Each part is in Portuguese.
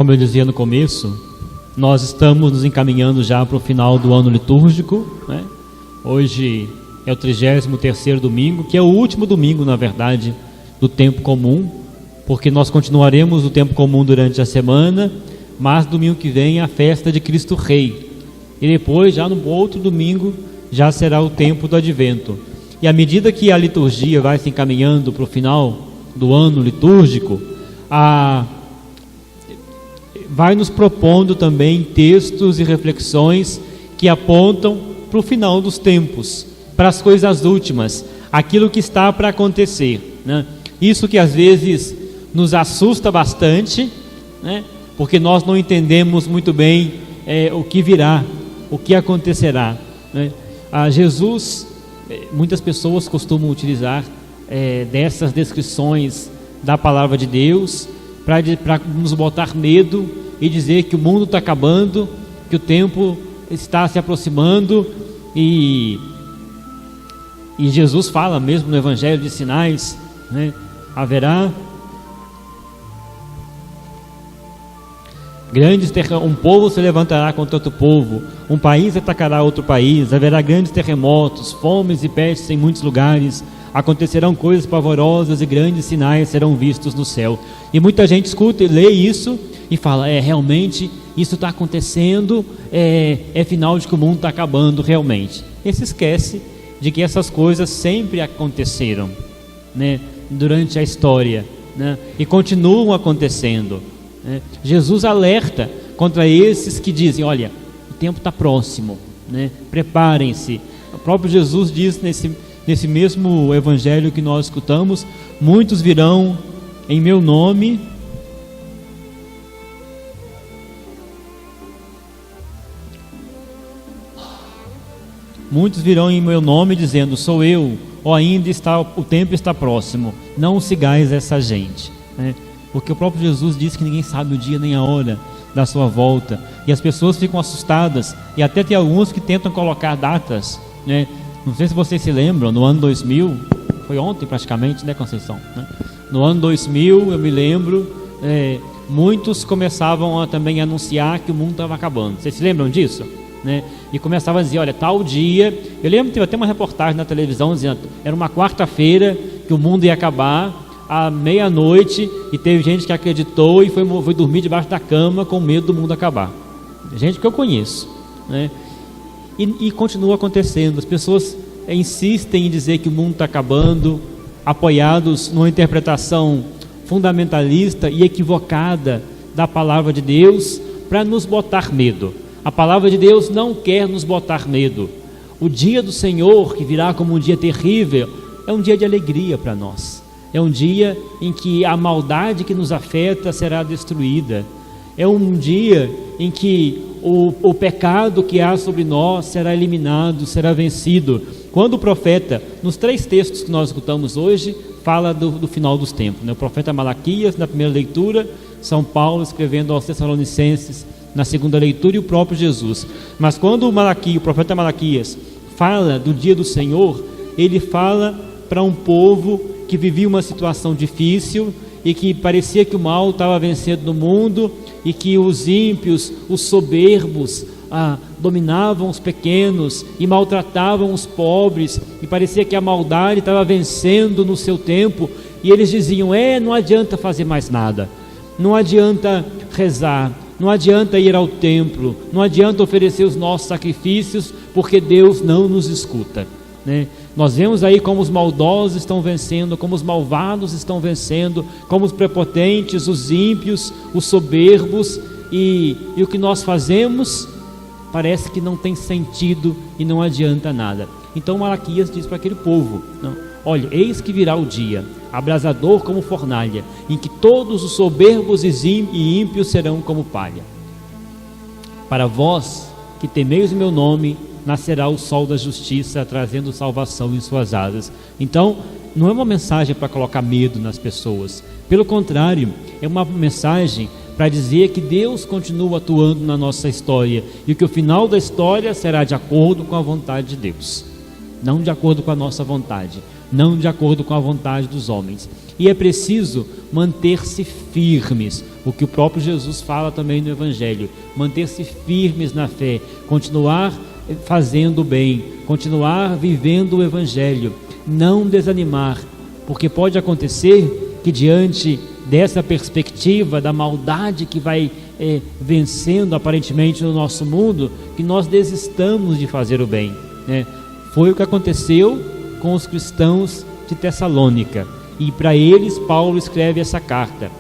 Como eu dizia no começo, nós estamos nos encaminhando já para o final do ano litúrgico, né? Hoje é o 33º domingo, que é o último domingo, na verdade, do tempo comum, porque nós continuaremos o tempo comum durante a semana, mas domingo que vem é a festa de Cristo Rei. E depois, já no outro domingo, já será o tempo do Advento. E à medida que a liturgia vai se encaminhando para o final do ano litúrgico, vai nos propondo também textos e reflexões que apontam para o final dos tempos, para as coisas últimas, aquilo que está para acontecer, né? Isso que às vezes nos assusta bastante, né? Porque nós não entendemos muito bem o que virá, o que acontecerá, né? Jesus, muitas pessoas costumam utilizar dessas descrições da palavra de Deus para nos botar medo e dizer que o mundo está acabando, que o tempo está se aproximando, e Jesus fala mesmo no Evangelho de Sinais, né? Haverá um povo se levantará contra outro povo, um país atacará outro país, haverá grandes terremotos, fomes e pestes em muitos lugares, acontecerão coisas pavorosas e grandes sinais serão vistos no céu. E muita gente escuta e lê isso e fala, realmente isso está acontecendo, é final de que o mundo está acabando realmente. E se esquece de que essas coisas sempre aconteceram, né, durante a história, né, e continuam acontecendo, né? Jesus alerta contra esses que dizem, olha, o tempo está próximo, né, preparem-se. O próprio Jesus diz nesse mesmo evangelho que nós escutamos, muitos virão em meu nome, dizendo, sou eu, o tempo está próximo, não sigais essa gente, né? Porque o próprio Jesus disse que ninguém sabe o dia nem a hora da sua volta, e as pessoas ficam assustadas, e até tem alguns que tentam colocar datas, né? Não sei se vocês se lembram, no ano 2000, foi ontem praticamente, né, Conceição? Né? No ano 2000, eu me lembro, muitos começavam a também anunciar que o mundo estava acabando. Vocês se lembram disso? Né? E começavam a dizer, olha, tal dia, eu lembro que teve até uma reportagem na televisão dizendo, era uma quarta-feira que o mundo ia acabar, à meia-noite, e teve gente que acreditou e foi dormir debaixo da cama com medo do mundo acabar. Gente que eu conheço, né? E continua acontecendo. As pessoas insistem em dizer que o mundo está acabando, apoiados numa interpretação fundamentalista e equivocada da palavra de Deus, para nos botar medo. A palavra de Deus não quer nos botar medo. O dia do Senhor, que virá como um dia terrível, é um dia de alegria para nós. É um dia em que a maldade que nos afeta será destruída. É um dia em que o pecado que há sobre nós será eliminado, será vencido. Quando o profeta, nos 3 textos que nós escutamos hoje, fala do final dos tempos, né? O profeta Malaquias, na primeira leitura, São Paulo escrevendo aos Tessalonicenses, na segunda leitura, e o próprio Jesus. Mas quando o profeta Malaquias fala do dia do Senhor, ele fala para um povo que vivia uma situação difícil e que parecia que o mal estava vencendo no mundo, e que os ímpios, os soberbos, dominavam os pequenos e maltratavam os pobres, e parecia que a maldade estava vencendo no seu tempo, e eles diziam, não adianta fazer mais nada, não adianta rezar, não adianta ir ao templo, não adianta oferecer os nossos sacrifícios, porque Deus não nos escuta, né? Nós vemos aí como os maldosos estão vencendo, como os malvados estão vencendo, como os prepotentes, os ímpios, os soberbos, e o que nós fazemos parece que não tem sentido e não adianta nada. Então Malaquias diz para aquele povo, olha, eis que virá o dia, abrasador como fornalha, em que todos os soberbos e ímpios serão como palha. Para vós que temeis o meu nome, nascerá o sol da justiça, trazendo salvação em suas asas. Então, não é uma mensagem para colocar medo nas pessoas. Pelo contrário, é uma mensagem para dizer que Deus continua atuando na nossa história, e que o final da história será de acordo com a vontade de Deus, não de acordo com a nossa vontade. não de acordo com a vontade dos homens. E é preciso manter-se firmes, o que o próprio Jesus fala também no Evangelho, manter-se firmes na fé, continuar fazendo o bem, continuar vivendo o Evangelho, não desanimar, porque pode acontecer que diante dessa perspectiva da maldade que vai vencendo aparentemente no nosso mundo, que nós desistamos de fazer o bem, né? Foi o que aconteceu com os cristãos de Tessalônica, e para eles Paulo escreve essa carta.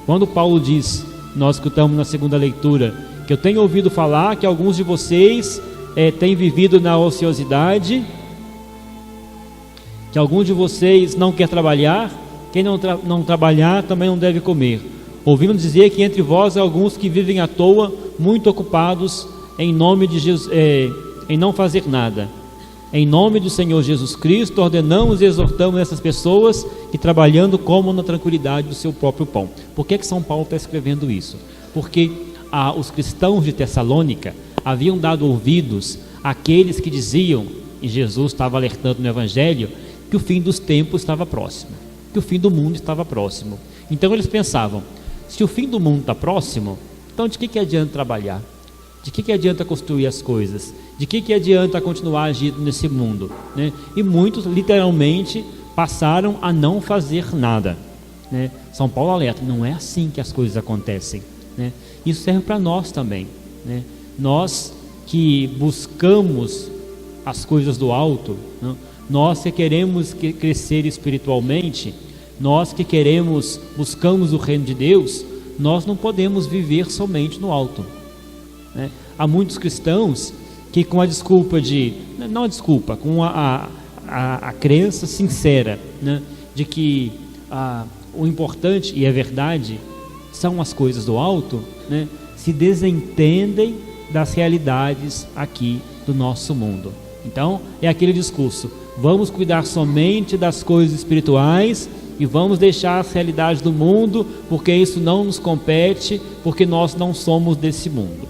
Quando Paulo diz, nós escutamos na segunda leitura, que eu tenho ouvido falar que alguns de vocês têm vivido na ociosidade, que alguns de vocês não quer trabalhar, quem não trabalhar também não deve comer. Ouvimos dizer que entre vós há alguns que vivem à toa, muito ocupados em nome de Jesus, em não fazer nada. Em nome do Senhor Jesus Cristo, ordenamos e exortamos essas pessoas que trabalhando comam na tranquilidade do seu próprio pão. Por que São Paulo está escrevendo isso? Porque os cristãos de Tessalônica haviam dado ouvidos àqueles que diziam, e Jesus estava alertando no Evangelho, que o fim dos tempos estava próximo, que o fim do mundo estava próximo. Então eles pensavam, se o fim do mundo está próximo, então de que adianta trabalhar? De que adianta construir as coisas? De que adianta continuar agindo nesse mundo, né? E muitos literalmente passaram a não fazer nada, né? São Paulo alerta, não é assim que as coisas acontecem, né? Isso serve para nós também, né? Nós que buscamos as coisas do alto, né? Nós que queremos crescer espiritualmente, nós que buscamos o reino de Deus, nós não podemos viver somente no alto, né? Há muitos cristãos que com a desculpa com a crença sincera, né, de que o importante, e é verdade, são as coisas do alto, né, se desentendem das realidades aqui do nosso mundo. Então é aquele discurso, vamos cuidar somente das coisas espirituais e vamos deixar as realidades do mundo, porque isso não nos compete, porque nós não somos desse mundo.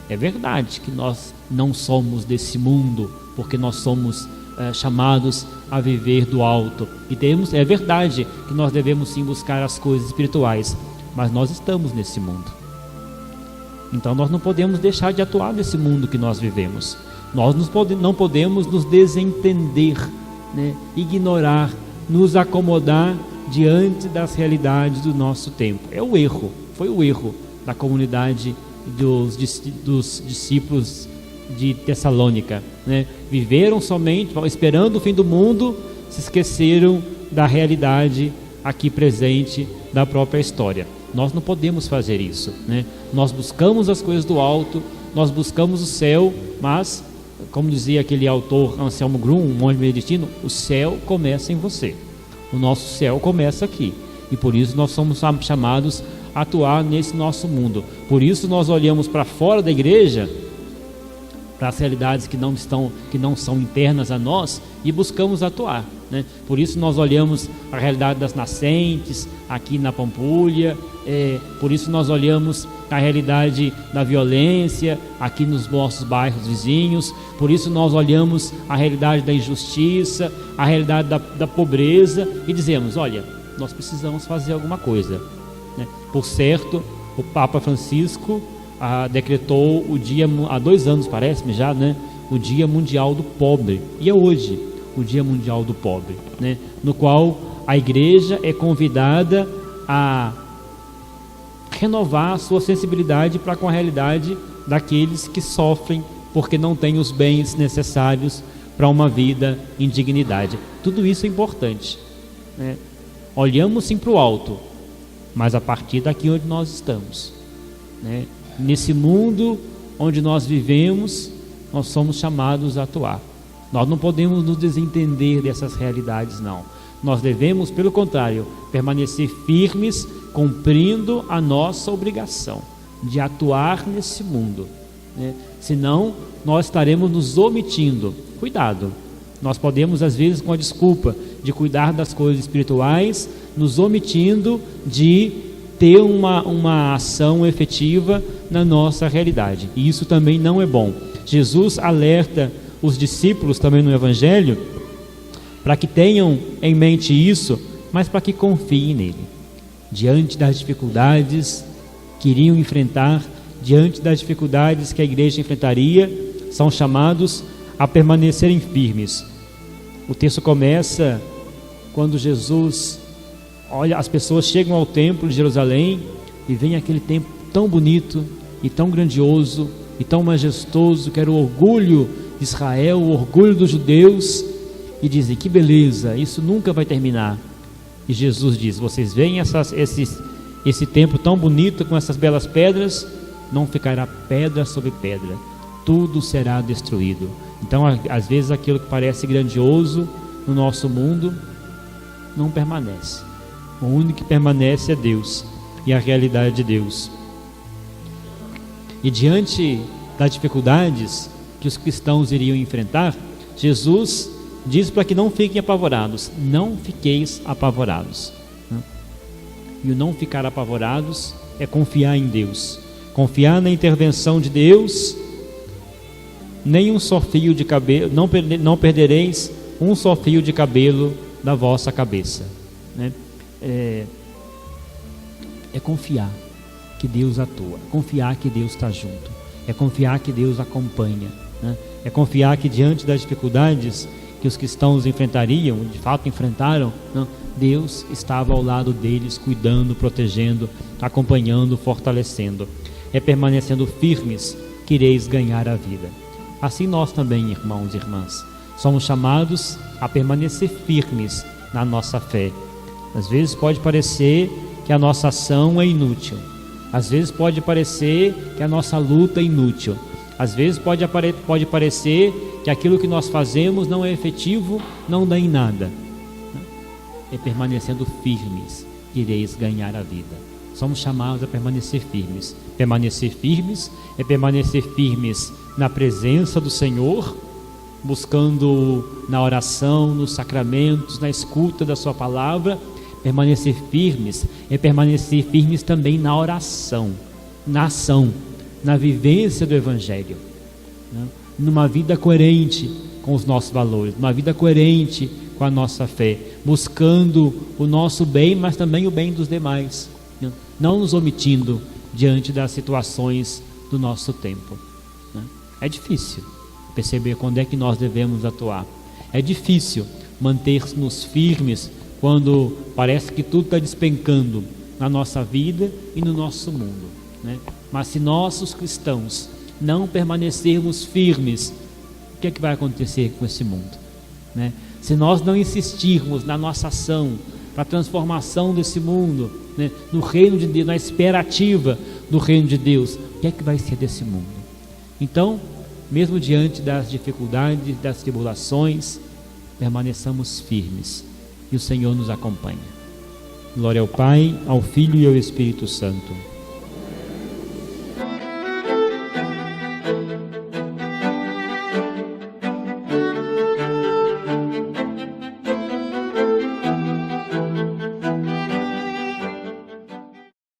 É verdade que nós não somos desse mundo, porque nós somos chamados a viver do alto. E é verdade que nós devemos sim buscar as coisas espirituais, mas nós estamos nesse mundo. Então nós não podemos deixar de atuar nesse mundo que nós vivemos. Nós não podemos nos desentender, né? Ignorar, nos acomodar diante das realidades do nosso tempo. Foi o erro da comunidade dos discípulos de Tessalônica, né? Viveram somente esperando o fim do mundo, se esqueceram da realidade aqui presente da própria história. Nós não podemos fazer isso, né? Nós buscamos as coisas do alto, nós buscamos o céu, mas, como dizia aquele autor Anselmo Grum, um monge beneditino, o céu começa em você. O nosso céu começa aqui, e por isso nós somos chamados a atuar nesse nosso mundo. Por isso nós olhamos para fora da igreja, para as realidades que não são internas a nós, e buscamos atuar, né? Por isso nós olhamos a realidade das nascentes aqui na Pampulha, por isso nós olhamos a realidade da violência aqui nos nossos bairros vizinhos, por isso nós olhamos a realidade da injustiça, a realidade da pobreza, e dizemos, olha, nós precisamos fazer alguma coisa, né? Por certo, o Papa Francisco decretou o dia, há 2 anos parece-me já, né? O Dia Mundial do Pobre, e é hoje o Dia Mundial do Pobre, né? No qual a igreja é convidada a renovar a sua sensibilidade para com a realidade daqueles que sofrem porque não têm os bens necessários para uma vida em dignidade. Tudo isso é importante, né? Olhamos sim para o alto, mas a partir daqui onde nós estamos, né? Nesse mundo onde nós vivemos, nós somos chamados a atuar. Nós não podemos nos desentender dessas realidades, não. Nós devemos, pelo contrário, permanecer firmes, cumprindo a nossa obrigação de atuar nesse mundo, né? Senão nós estaremos nos omitindo. Cuidado, nós podemos às vezes, com a desculpa de cuidar das coisas espirituais, nos omitindo de ter uma ação efetiva na nossa realidade, e isso também não é bom. Jesus alerta os discípulos também no Evangelho para que tenham em mente isso, mas para que confiem nele. Diante das dificuldades que iriam enfrentar, diante das dificuldades que a igreja enfrentaria, são chamados a permanecerem firmes. O texto começa quando Jesus olha, as pessoas chegam ao templo de Jerusalém e vem aquele templo tão bonito e tão grandioso e tão majestoso, que era o orgulho de Israel, o orgulho dos judeus, e dizem: que beleza, isso nunca vai terminar. E Jesus diz: vocês veem esse templo tão bonito com essas belas pedras? Não ficará pedra sobre pedra, tudo será destruído. Então, às vezes, aquilo que parece grandioso no nosso mundo não permanece. O único que permanece é Deus e a realidade de Deus. E diante das dificuldades que os cristãos iriam enfrentar, Jesus diz para que não fiquem apavorados. Não fiqueis apavorados. E o não ficar apavorados é confiar em Deus, confiar na intervenção de Deus. Nem um só fio de cabelo, não perdereis um só fio de cabelo da vossa cabeça, né? É confiar que Deus atua, confiar que Deus está junto, é confiar que Deus acompanha, né? É confiar que diante das dificuldades que os cristãos enfrentariam, de fato enfrentaram, né? Deus estava ao lado deles, cuidando, protegendo, acompanhando, fortalecendo. É permanecendo firmes que ireis ganhar a vida. Assim nós também, irmãos e irmãs, somos chamados a permanecer firmes na nossa fé. Às vezes pode parecer que a nossa ação é inútil. Às vezes pode parecer que a nossa luta é inútil. Às vezes pode parecer que aquilo que nós fazemos não é efetivo, não dá em nada. É permanecendo firmes que ireis ganhar a vida. Somos chamados a permanecer firmes. Permanecer firmes é permanecer firmes na presença do Senhor, buscando na oração, nos sacramentos, na escuta da sua palavra. Permanecer firmes é permanecer firmes também na oração, na ação, na vivência do Evangelho, né? Numa vida coerente com os nossos valores, numa vida coerente com a nossa fé, buscando o nosso bem, mas também o bem dos demais, né? Não nos omitindo diante das situações do nosso tempo, né? É difícil perceber quando é que nós devemos atuar. É difícil manter-nos firmes quando parece que tudo está despencando na nossa vida e no nosso mundo, né? Mas se nós, os cristãos, não permanecermos firmes, o que é que vai acontecer com esse mundo, né? Se nós não insistirmos na nossa ação para a transformação desse mundo, né, no reino de Deus, na espera ativa do reino de Deus, o que é que vai ser desse mundo? Então, mesmo diante das dificuldades, das tribulações, permaneçamos firmes e o Senhor nos acompanha. Glória ao Pai, ao Filho e ao Espírito Santo.